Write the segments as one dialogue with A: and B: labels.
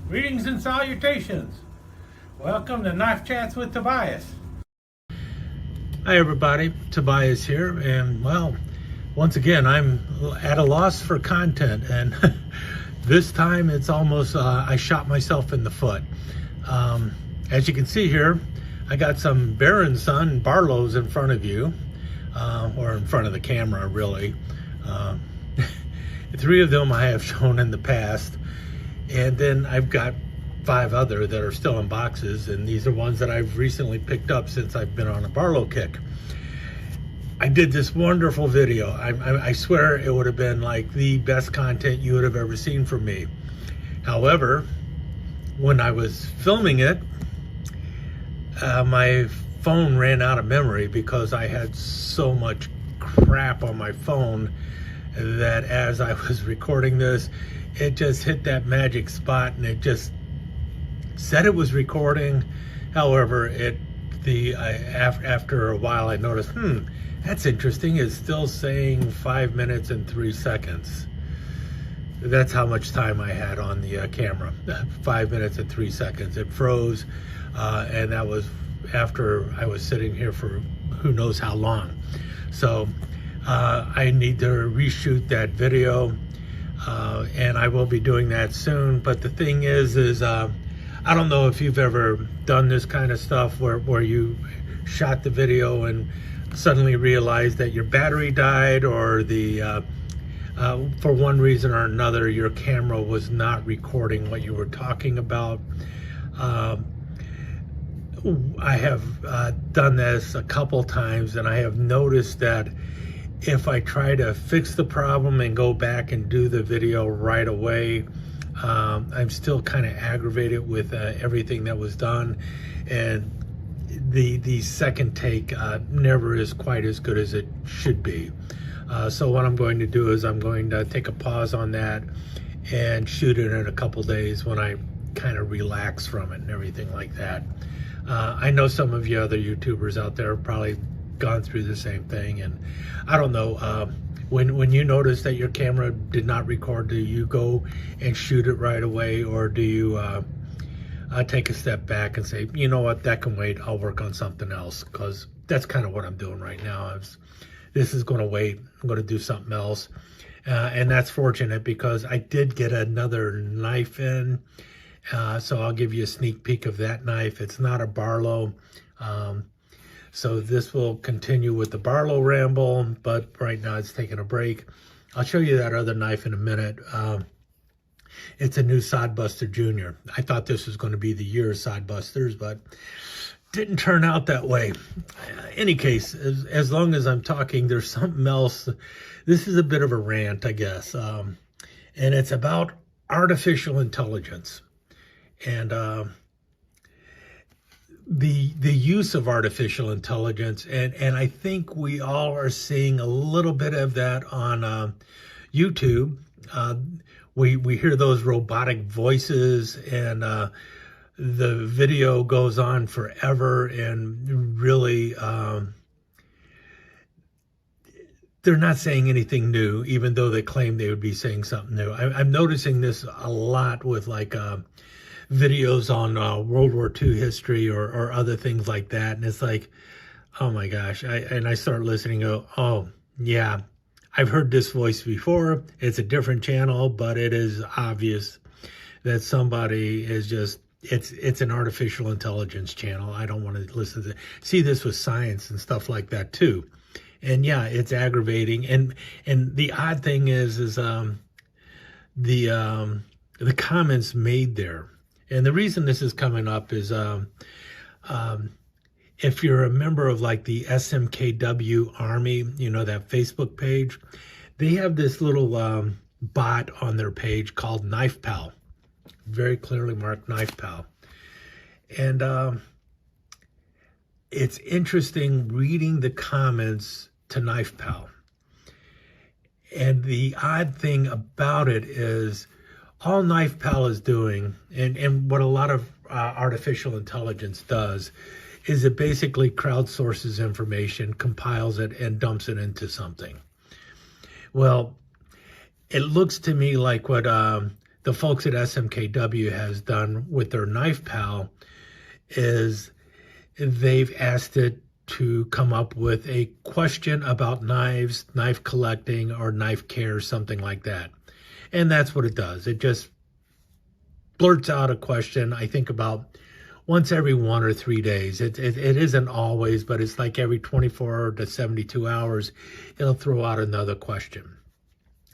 A: Greetings and salutations. Welcome to Knife Chats with Tobias. Hi everybody, Tobias here, and well, once again, I'm at a loss for content, and this time it's almost, I shot myself in the foot. As you can see here, I got some Baron Son Barlows in front of you, or in front of the camera, really. 3 of them I have shown in the past, and then I've got 5 other that are still in boxes, and these are ones that I've recently picked up since I've been on a Barlow kick. I did this wonderful video. I swear it would have been like the best content you would have ever seen from me. However, when I was filming it, my phone ran out of memory because I had so much crap on my phone that as I was recording this, it just hit that magic spot and it just said it was recording. However, after a while I noticed, that's interesting. It's still saying 5 minutes and 3 seconds. That's how much time I had on the camera. 5 minutes and 3 seconds. It froze, and that was after I was sitting here for who knows how long. So I need to reshoot that video, and I will be doing that soon. But the thing is I don't know if you've ever done this kind of stuff where you shot the video and suddenly realized that your battery died, or for one reason or another your camera was not recording what you were talking about. I have done this a couple times, and I have noticed that if I try to fix the problem and go back and do the video right away, I'm still kind of aggravated with everything that was done, and the second take never is quite as good as it should be. So what I'm going to do is I'm going to take a pause on that and shoot it in a couple days when I kind of relax from it and everything like that. I know some of you other YouTubers out there have probably gone through the same thing, and I don't know, when you notice that your camera did not record, do you go and shoot it right away, or do you take a step back and say, you know what, that can wait, I'll work on something else? Because that's kind of what I'm doing right now. This is going to wait, I'm going to do something else. And that's fortunate because I did get another knife in, so I'll give you a sneak peek of that knife. It's not a Barlow, so this will continue with the Barlow ramble, but right now it's taking a break. I'll show you that other knife in a minute. It's a new Sodbuster Junior. I thought this was going to be the year of Sodbusters, but didn't turn out that way. Any case, as long as I'm talking, there's something else. This is a bit of a rant, I guess, and it's about artificial intelligence and the use of artificial intelligence, and I think we all are seeing a little bit of that on YouTube. We hear those robotic voices, and the video goes on forever, and really they're not saying anything new, even though they claim they would be saying something new. I'm noticing this a lot with like videos on World War II history or other things like that, and it's like, oh my gosh, I start listening and go, oh yeah, I've heard this voice before. It's a different channel, but it is obvious that somebody is just, it's an artificial intelligence channel. I don't want to listen to see this with science and stuff like that too. And yeah, it's aggravating. And the odd thing is the comments made there. And the reason this is coming up is if you're a member of like the SMKW Army, you know, that Facebook page, they have this little bot on their page called Knife Pal. Very clearly marked Knife Pal. And it's interesting reading the comments to Knife Pal. And the odd thing about it is all Knife Pal is doing, and what a lot of artificial intelligence does, is it basically crowdsources information, compiles it, and dumps it into something. Well, it looks to me like what the the folks at SMKW has done with their Knife Pal is they've asked it to come up with a question about knives, knife collecting, or knife care, something like that. And that's what it does. It just blurts out a question, I think about once every 1 or 3 days. It isn't always, but it's like every 24 to 72 hours, it'll throw out another question.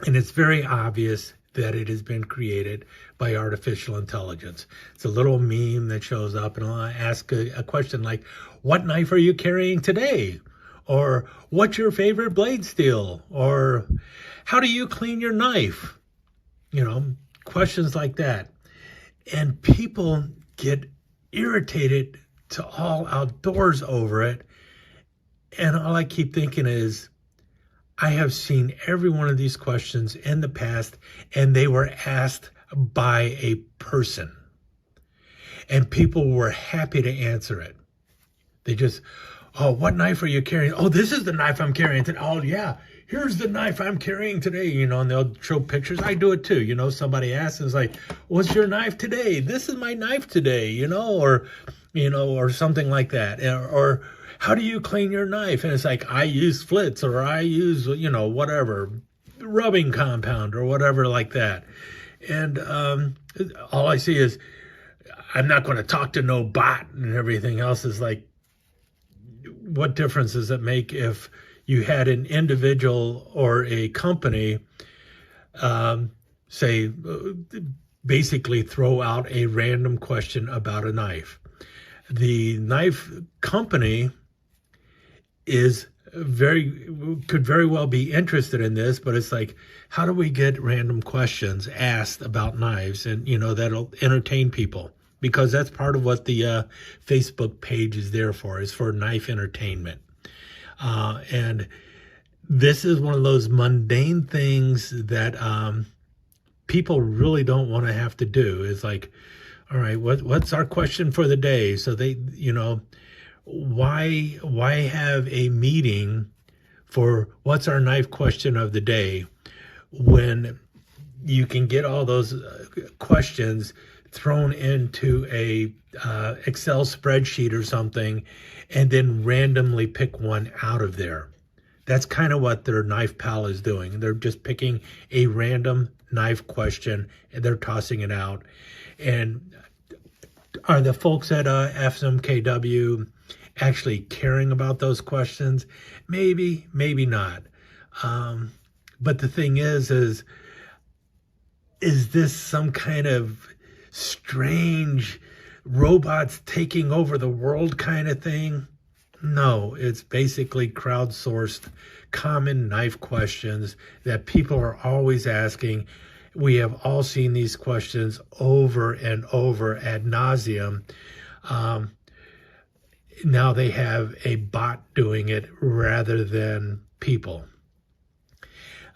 A: And it's very obvious that it has been created by artificial intelligence. It's a little meme that shows up, and I'll ask a question like, what knife are you carrying today? Or what's your favorite blade steel? Or how do you clean your knife? You know, questions like that. And people get irritated to all outdoors over it. And all I keep thinking is, I have seen every one of these questions in the past, and they were asked by a person. And people were happy to answer it. They just, oh, what knife are you carrying? Oh, this is the knife I'm carrying today. Oh, yeah, here's the knife I'm carrying today. You know, and they'll show pictures. I do it too. You know, somebody asks, and it's like, what's your knife today? This is my knife today, you know, or something like that. Or how do you clean your knife? And it's like, I use Flitz, or I use, you know, whatever, rubbing compound or whatever like that. And all I see is, I'm not going to talk to no bot, and everything else is like, what difference does it make if you had an individual or a company say, basically throw out a random question about a knife? The knife company could very well be interested in this, but it's like, how do we get random questions asked about knives? And, you know, that'll entertain people, because that's part of what the Facebook page is there for, is for knife entertainment. And this is one of those mundane things that people really don't want to have to do. It's like, all right, what's our question for the day? So they, you know, why have a meeting for what's our knife question of the day when you can get all those questions thrown into a Excel spreadsheet or something, and then randomly pick one out of there? That's kind of what their Knife Pal is doing. They're just picking a random knife question and they're tossing it out. And are the folks at FMKW actually caring about those questions? Maybe, maybe not. But the thing is this some kind of strange robots taking over the world kind of thing? No, it's basically crowdsourced common knife questions that people are always asking. We have all seen these questions over and over ad nauseum. Now they have a bot doing it rather than people.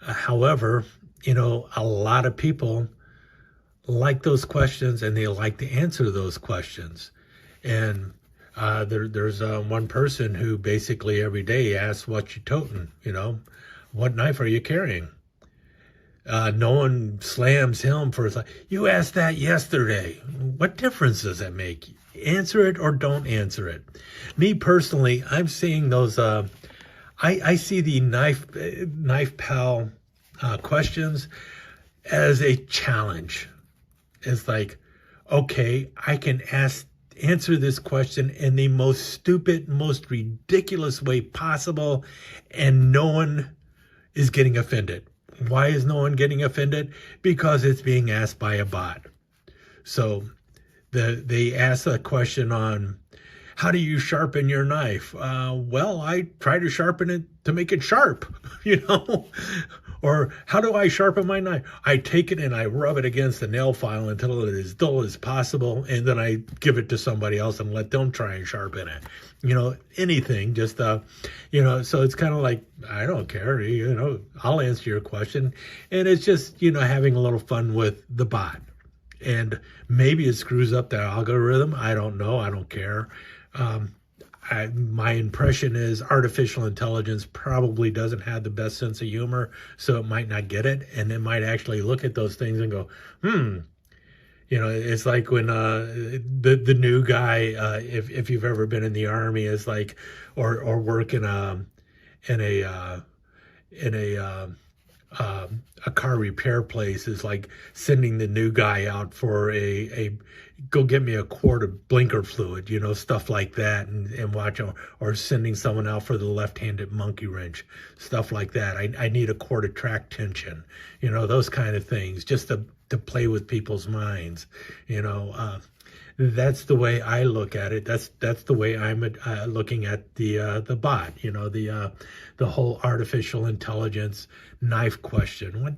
A: However, you know, a lot of people like those questions and they like to answer those questions. And there's one person who basically every day asks, what you toting? You know, what knife are you carrying? No one slams him for, you asked that yesterday. What difference does that make? Answer it or don't answer it. Me personally, I'm seeing those, I see the Knife Pal questions as a challenge. It's like, okay, I can answer this question in the most stupid, most ridiculous way possible, and no one is getting offended. Why is no one getting offended? Because it's being asked by a bot. So they ask a question on, how do you sharpen your knife? Well, I try to sharpen it to make it sharp, you know? Or how do I sharpen my knife? I take it and I rub it against the nail file until it is as dull as possible, and then I give it to somebody else and let them try and sharpen it. You know, anything, just, you know, so it's kind of like, I don't care, you know, I'll answer your question. And it's just, you know, having a little fun with the bot. And maybe it screws up the algorithm. I don't know. I don't care. my impression is artificial intelligence probably doesn't have the best sense of humor, so it might not get it, and it might actually look at those things and go, it's like when the new guy, if you've ever been in the Army, is like, or work in a car repair place, is like sending the new guy out for a go get me a quart of blinker fluid, stuff like that, and watch, or sending someone out for the left-handed monkey wrench, stuff like that. I need a quart of track tension, those kind of things, just to play with people's minds. That's the way I look at it. That's the way I'm looking at the bot. The whole artificial intelligence knife question.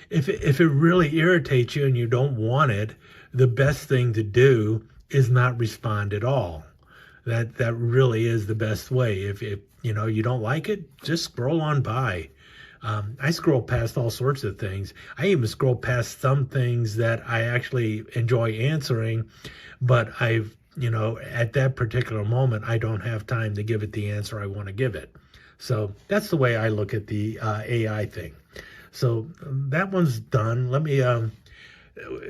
A: If it really irritates you and you don't want it, the best thing to do is not respond at all. That really is the best way. If you don't like it, just scroll on by. I scroll past all sorts of things. I even scroll past some things that I actually enjoy answering, but at that particular moment, I don't have time to give it the answer I want to give it. So that's the way I look at the AI thing. So that one's done. Let me,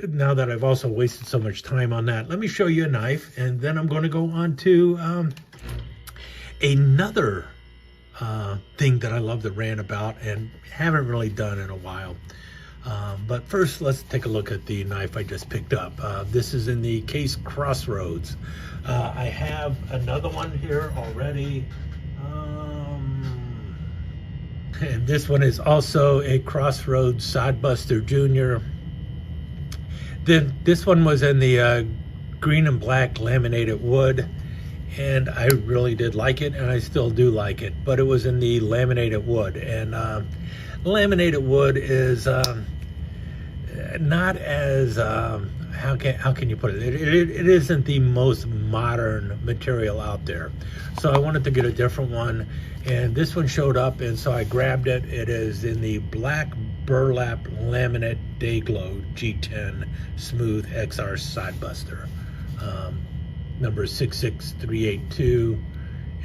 A: now that I've also wasted so much time on that, let me show you a knife, and then I'm going to go on to another thing that I love to rant about and haven't really done in a while. But first, let's take a look at the knife I just picked up. This is in the case Crossroads. I have another one here already. And this one is also a Crossroads Sodbuster Junior. Then this one was in the green and black laminated wood, and I really did like it, and I still do like it, but it was in the laminated wood. And laminated wood is not as how can you put it? It isn't the most modern material out there, so I wanted to get a different one, and this one showed up, and so I grabbed it. It is in the black burlap laminate day glow G10 smooth XR Sodbuster, number 66382,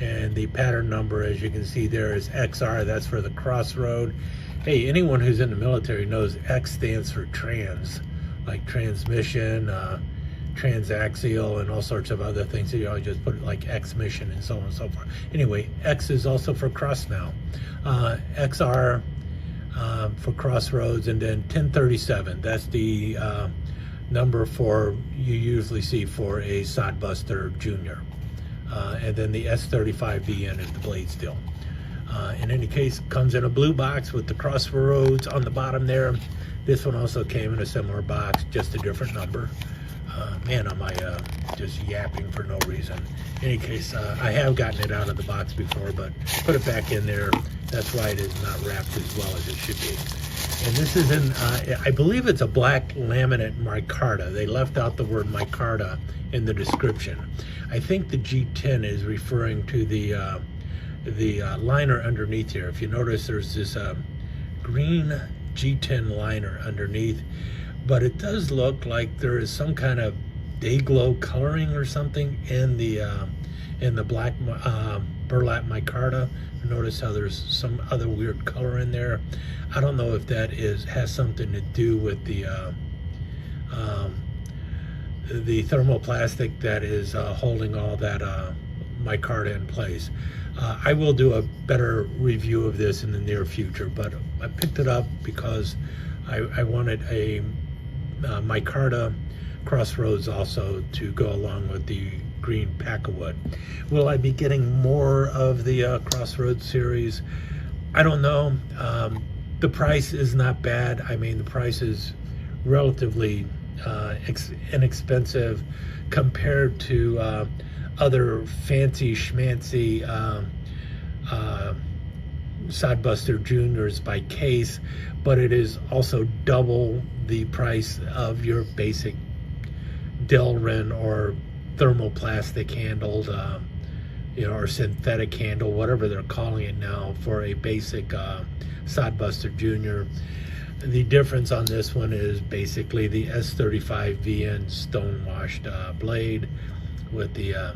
A: and the pattern number, as you can see there, is XR. That's for the Crossroad. Hey, anyone who's in the military knows X stands for trans, like transmission, transaxial, and all sorts of other things. So you always just put it like X mission and so on and so forth. Anyway, X is also for cross now. XR for Crossroads, and then 1037. That's the number for you usually see for a Sodbuster Junior. And then the S35VN is the blade steel. In any case, comes in a blue box with the Crossroads on the bottom there. This one also came in a similar box, just a different number. Man, am I just yapping for no reason. In any case, I have gotten it out of the box before, but put it back in there. That's why it is not wrapped as well as it should be. And this is in, I believe it's a black laminate micarta. They left out the word micarta in the description. I think the G10 is referring to the liner underneath here. If you notice, there's this green G10 liner underneath, but it does look like there is some kind of day glow coloring or something in the black burlap micarta. Notice how there's some other weird color in there. I don't know if that has something to do with the thermoplastic that is holding all that micarta in place. I will do a better review of this in the near future, but I picked it up because I wanted a micarta Crossroads also to go along with the green Packawood. Will I be getting more of the Crossroads series? I don't know. The price is not bad. I mean, the price is relatively inexpensive compared to other fancy schmancy Sodbuster Juniors by Case, but it is also double the price of your basic Delrin or thermoplastic handled, or synthetic handle, whatever they're calling it now, for a basic Sodbuster Junior. The difference on this one is basically the S35VN stonewashed blade with the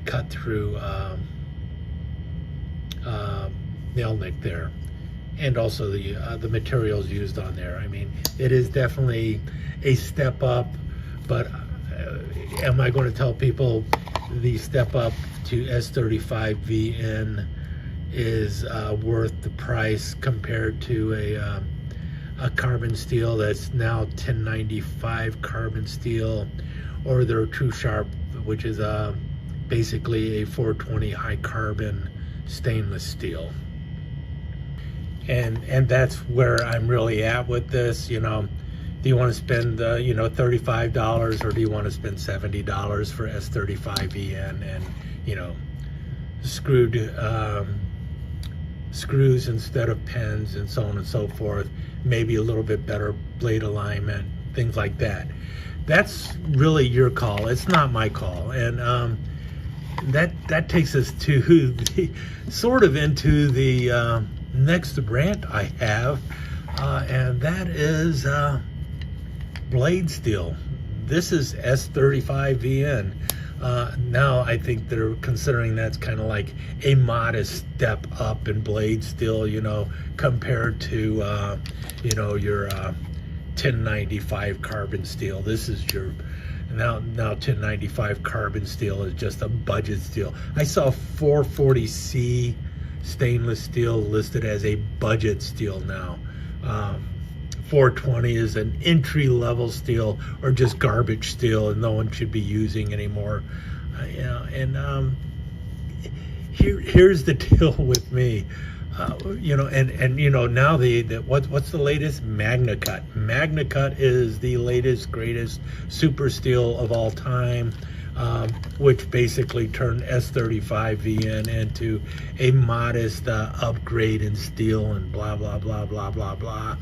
A: cut through nail nick there, and also the materials used on there. I mean, it is definitely a step up, but am I going to tell people the step up to S35VN is worth the price compared to a carbon steel that's now 1095 carbon steel, or their True Sharp, which is basically a 420 high carbon stainless steel? And that's where I'm really at with this. You know, do you want to spend $35, or do you want to spend $70 for S35VN and, you know, screws instead of pens, and so on and so forth, maybe a little bit better blade alignment, things like that? That's really your call. It's not my call. And that takes us to the, sort of into the next rant I have, and that is blade steel. This is S35VN. Now I think they're considering that's kind of like a modest step up in blade steel, you know, compared to your 1095 carbon steel. This is your now 1095 carbon steel is just a budget steel. I saw 440C stainless steel listed as a budget steel now. 420 is an entry-level steel, or just garbage steel, and no one should be using anymore. Here's the deal with me. Now what's the latest? Magna Cut. Magna Cut is the latest, greatest super steel of all time, which basically turned S35VN into a modest upgrade in steel, and blah blah blah blah blah blah.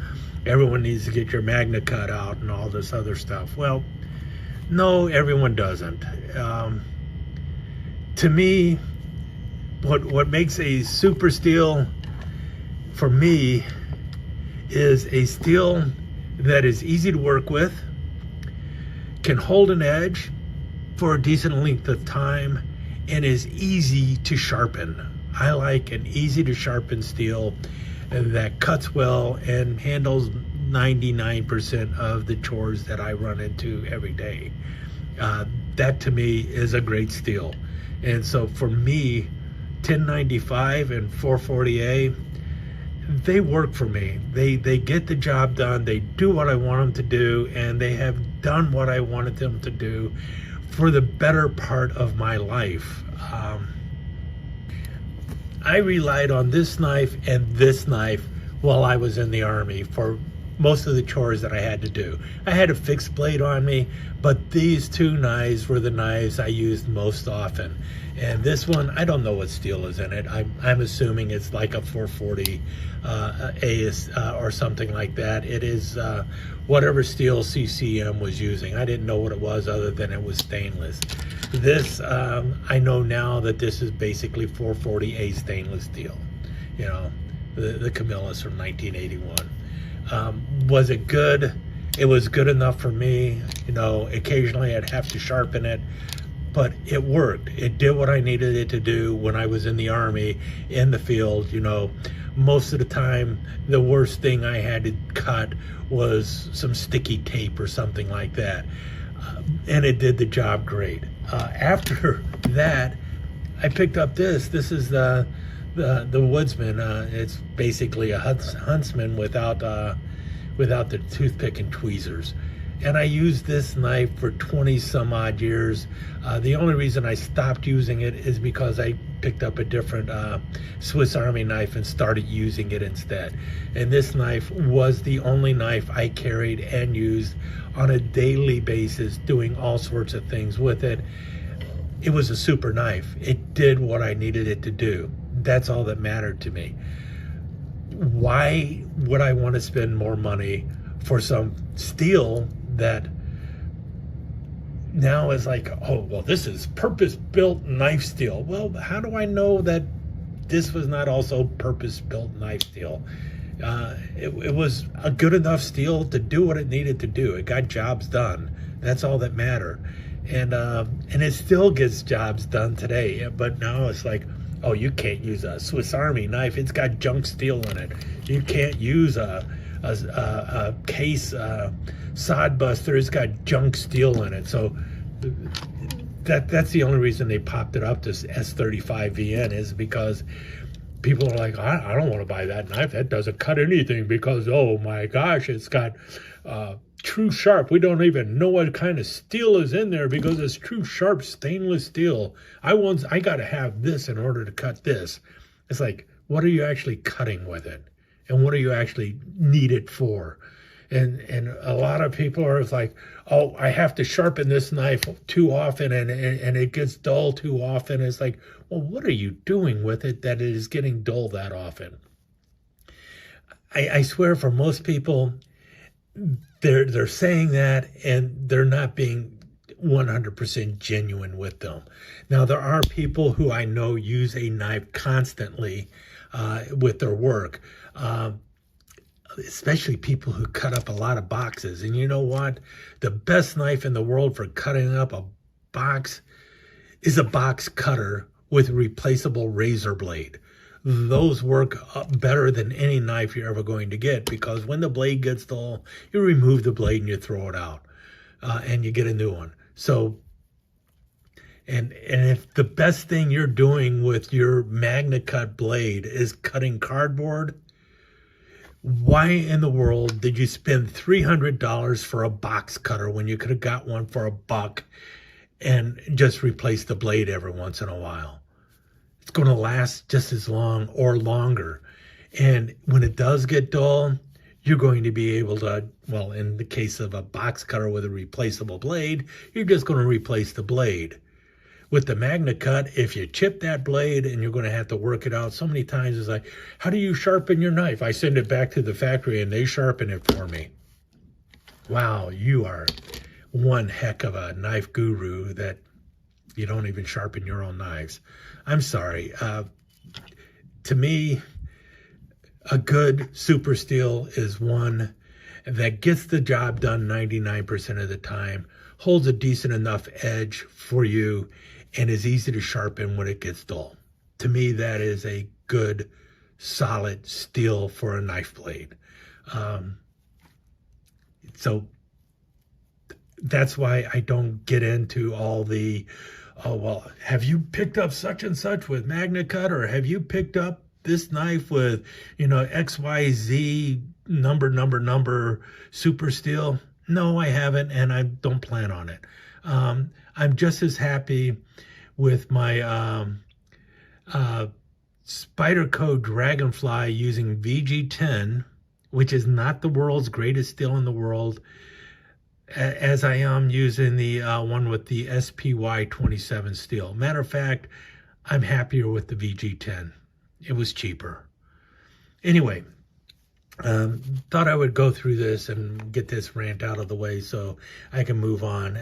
A: Everyone needs to get your Magna Cut out and all this other stuff. Well, no, everyone doesn't. To me, what makes a super steel for me is a steel that is easy to work with, can hold an edge for a decent length of time, and is easy to sharpen. I like an easy to sharpen steel that cuts well and handles 99% of the chores that I run into every day. That to me is a great steel. And so for me, 1095 and 440A, they work for me. They get the job done. They do what I want them to do, and they have done what I wanted them to do for the better part of my life. I relied on this knife and this knife while I was in the Army for most of the chores that I had to do. I had a fixed blade on me, but these two knives were the knives I used most often. And this one, I don't know what steel is in it. I'm assuming it's like a 440 or something like that. It is whatever steel CCM was using. I didn't know what it was other than it was stainless. This, I know now that this is basically 440A stainless steel. You know, the Camillus from 1981. Was it good? It was good enough for me. You know, occasionally I'd have to sharpen it, but it worked. It did what I needed it to do when I was in the Army, in the field. You know, most of the time, the worst thing I had to cut was some sticky tape or something like that. And it did the job great. After that, I picked up this. This is the Woodsman. It's basically a Huntsman without the toothpick and tweezers. And I used this knife for 20 some odd years. The only reason I stopped using it is because I picked up a different Swiss Army knife and started using it instead. And this knife was the only knife I carried and used on a daily basis, doing all sorts of things with it. It was a super knife. It did what I needed it to do. That's all that mattered to me. Why would I want to spend more money for some steel that now is like, oh, well, this is purpose-built knife steel? Well, how do I know that this was not also purpose-built knife steel? It was a good enough steel to do what it needed to do. It got jobs done. That's all that mattered. and it still gets jobs done today. But now it's like, oh, you can't use a Swiss Army knife. It's got junk steel in it. You can't use a case sod buster. It's got junk steel in it. So that's the only reason they popped it up to S35VN, is because people are like, I don't want to buy that knife. That doesn't cut anything because, oh my gosh, it's got true sharp. We don't even know what kind of steel is in there because it's true sharp stainless steel. I got to have this in order to cut this. It's like, what are you actually cutting with it? And what do you actually need it for? And a lot of people are like, oh, I have to sharpen this knife too often and it gets dull too often. It's like, well, what are you doing with it that it is getting dull that often? I swear, for most people, they're saying that and they're not being 100% genuine with them. Now, there are people who I know use a knife constantly with their work. Especially people who cut up a lot of boxes. And you know what? The best knife in the world for cutting up a box is a box cutter with a replaceable razor blade. Those work better than any knife you're ever going to get, because when the blade gets dull, you remove the blade and you throw it out and you get a new one. So, and if the best thing you're doing with your MagnaCut blade is cutting cardboard, why in the world did you spend $300 for a box cutter when you could have got one for $1 and just replace the blade every once in a while? It's going to last just as long or longer. And when it does get dull, you're going to be able to, well, in the case of a box cutter with a replaceable blade, you're just going to replace the blade. With the MagnaCut, if you chip that blade and you're going to have to work it out so many times, it's like, how do you sharpen your knife? I send it back to the factory and they sharpen it for me. Wow, you are one heck of a knife guru that you don't even sharpen your own knives. I'm sorry. To me, a good super steel is one that gets the job done 99% of the time, holds a decent enough edge for you, and is easy to sharpen when it gets dull. To me, that is a good, solid steel for a knife blade. So that's why I don't get into all the, oh, well, have you picked up such and such with MagnaCut, or have you picked up this knife with, you know, XYZ number super steel? No, I haven't, and I don't plan on it. I'm just as happy with my Spyderco Dragonfly using VG10, which is not the world's greatest steel in the world, as I am using the one with the SPY 27 steel. Matter of fact, I'm happier with the VG10. It was cheaper. Anyway, thought I would go through this and get this rant out of the way so I can move on.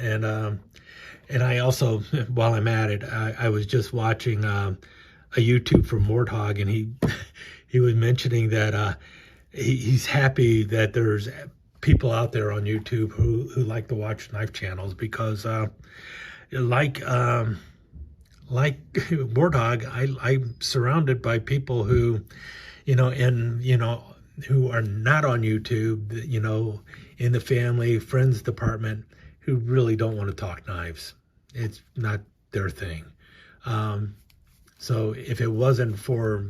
A: And I also, while I'm at it, I was just watching a YouTube from Warthog, and he was mentioning that he's happy that there's people out there on YouTube who like to watch knife channels, because like Warthog, I'm surrounded by people who, who are not on YouTube, in the family, friends department, who really don't want to talk knives. It's not their thing. So if it wasn't for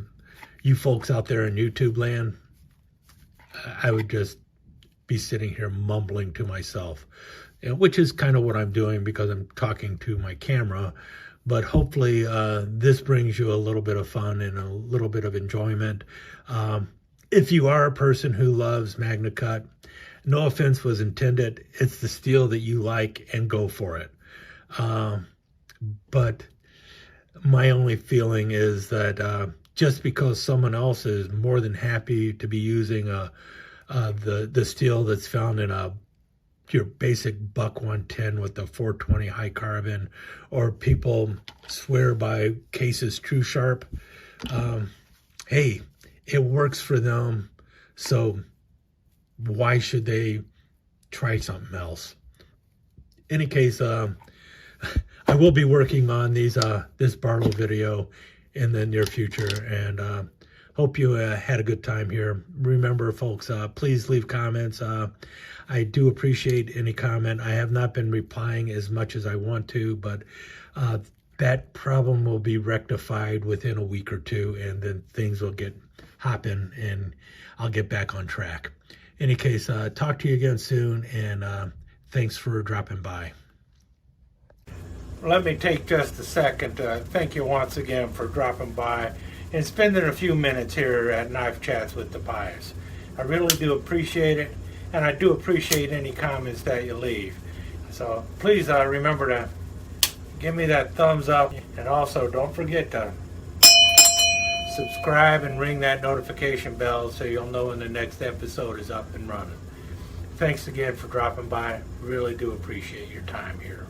A: you folks out there in YouTube land, I would just be sitting here mumbling to myself, which is kind of what I'm doing because I'm talking to my camera. But hopefully this brings you a little bit of fun and a little bit of enjoyment. If you are a person who loves MagnaCut, no offense was intended. It's the steel that you like, and go for it. But my only feeling is that just because someone else is more than happy to be using the steel that's found in your basic buck 110 with the 420 high carbon, or people swear by Case's True Sharp, hey, it works for them, so why should they try something else? In any case, I will be working on these this Barlow video in the near future, and hope you had a good time here. Remember, folks, please leave comments. I do appreciate any comment. I have not been replying as much as I want to, but that problem will be rectified within a week or two, and then things will get hopping, and I'll get back on track. In any case, talk to you again soon, and thanks for dropping by. Let me take just a second to thank you once again for dropping by and spending a few minutes here at Knife Chats with Tobias. I really do appreciate it, and I do appreciate any comments that you leave. So please remember to give me that thumbs up, and also don't forget to subscribe and ring that notification bell so you'll know when the next episode is up and running. Thanks again for dropping by. Really do appreciate your time here.